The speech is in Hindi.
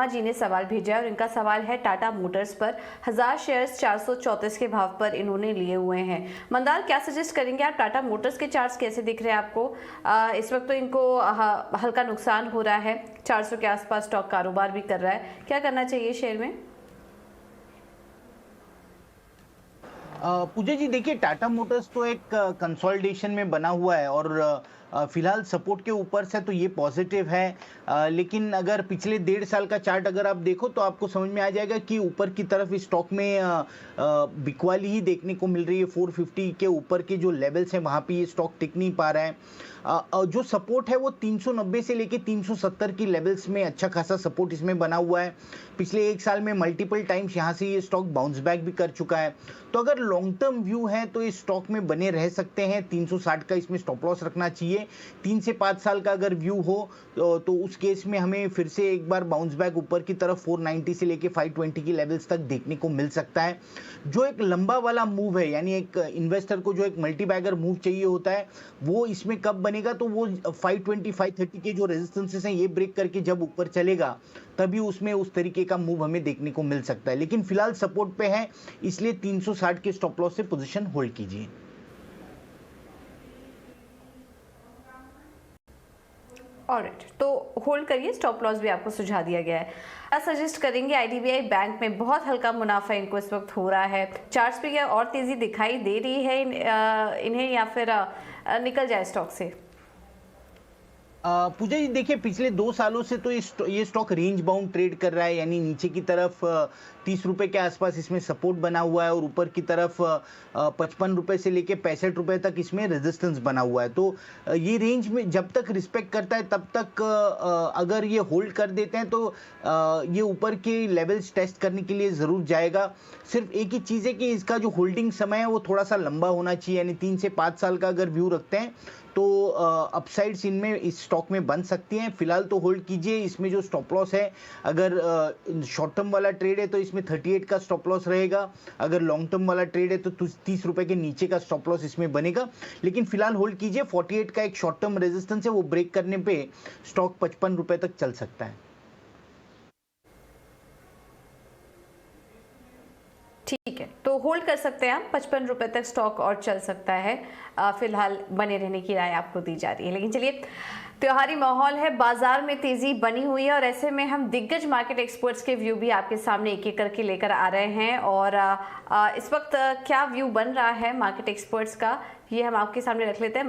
जी ने सवाल भेजा है और इनका सवाल है टाटा मोटर्स पर 1000 शेयर्स 434 के भाव पर इन्होंने लिए हुए हैं। मंदार, क्या सजेस्ट करेंगे आप? टाटा मोटर्स के चार्ट्स कैसे दिख रहे हैं आपको? इस वक्त तो इनको हल्का नुकसान हो रहा है, 400 के आसपास स्टॉक कारोबार भी कर रहा है, क्या करना चाहिए शेयर में? पूजा जी, देखिए, टाटा मोटर्स तो एक कंसोलिडेशन में बना हुआ है और फिलहाल सपोर्ट के ऊपर से तो ये पॉजिटिव है। लेकिन अगर पिछले 1.5 साल का चार्ट अगर आप देखो तो आपको समझ में आ जाएगा कि ऊपर की तरफ इस स्टॉक में बिकवाली ही देखने को मिल रही है। 450 के ऊपर के जो लेवल्स हैं वहाँ पे ये स्टॉक टिक नहीं पा रहा है। जो सपोर्ट है वो 390 से लेके 370 की लेवल्स में अच्छा खासा सपोर्ट इसमें बना हुआ है। पिछले 1 साल में मल्टीपल टाइम्स यहाँ से ये स्टॉक बाउंस बैक भी कर चुका है। तो अगर लॉन्ग टर्म व्यू है तो इस स्टॉक में बने रह सकते हैं। 360 का इसमें स्टॉप लॉस रखना चाहिए। 3 से 5 साल का अगर व्यू हो तो उस केस में हमें फिर से एक बार बाउंस बैक ऊपर की तरफ 490 से लेके 520 की लेवल्स तक देखने को मिल सकता है। जो एक लंबा वाला मूव है, यानी एक इन्वेस्टर को जो एक मल्टी बैगर मूव चाहिए होता है, वो इसमें कब बनेगा? तो वो 520 530 के जो रेजिस्टेंसेस हैं ये ब्रेक करके जब ऊपर चलेगा तभी उसमें उस तरीके का मूव हमें देखने को मिल सकता है। लेकिन फिलहाल सपोर्ट पे है, इसलिए 360 के स्टॉप लॉस से पोजीशन होल्ड कीजिए। ऑलराइट, तो होल्ड करिए, स्टॉप लॉस भी आपको सुझा दिया गया है। क्या सजेस्ट करेंगे? आईडीबीआई बैंक में बहुत हल्का मुनाफा इनको इस वक्त हो रहा है, चार्ट्स पे क्या और तेजी दिखाई दे रही है इन्हें, या फिर निकल जाए स्टॉक से? पूजा जी, देखिए, पिछले 2 सालों से तो ये स्टॉक रेंज बाउंड ट्रेड कर रहा है, यानी नीचे की तरफ 30 रुपए के आसपास इसमें सपोर्ट बना हुआ है और ऊपर की तरफ 55 रुपए से लेके 65 रुपए तक इसमें रेजिस्टेंस बना हुआ है। तो ये रेंज में जब तक रिस्पेक्ट करता है तब तक अगर ये होल्ड कर देते हैं तो ये ऊपर के लेवल्स टेस्ट करने के लिए ज़रूर जाएगा। सिर्फ एक ही चीज़ है कि इसका जो होल्डिंग समय है वो थोड़ा सा लंबा होना चाहिए, यानी 3 से 5 साल का अगर व्यू रखते हैं तो अपसाइड्स इनमें इस स्टॉक में बन सकती हैं। फिलहाल तो होल्ड कीजिए। इसमें जो स्टॉप लॉस है, अगर शॉर्ट टर्म वाला ट्रेड है तो इसमें 38 का स्टॉप लॉस रहेगा। अगर लॉन्ग टर्म वाला ट्रेड है तो 30 रुपए के नीचे का स्टॉप लॉस इसमें बनेगा। लेकिन फिलहाल होल्ड कीजिए। 48 का एक शॉर्ट टर्म रेजिस्टेंस है, वो ब्रेक करने पे स्टॉक 55 रुपए तक चल सकता है। ठीक है, तो होल्ड कर सकते हैं आप, 55 रुपए तक स्टॉक और चल सकता है। फिलहाल बने रहने की राय आपको दी जा रही है। लेकिन चलिए, त्योहारी माहौल है, बाजार में तेजी बनी हुई है और ऐसे में हम दिग्गज मार्केट एक्सपर्ट्स के व्यू भी आपके सामने एक एक करके लेकर आ रहे हैं। और इस वक्त क्या व्यू बन रहा है मार्केट एक्सपर्ट्स का, ये हम आपके सामने रख लेते हैं।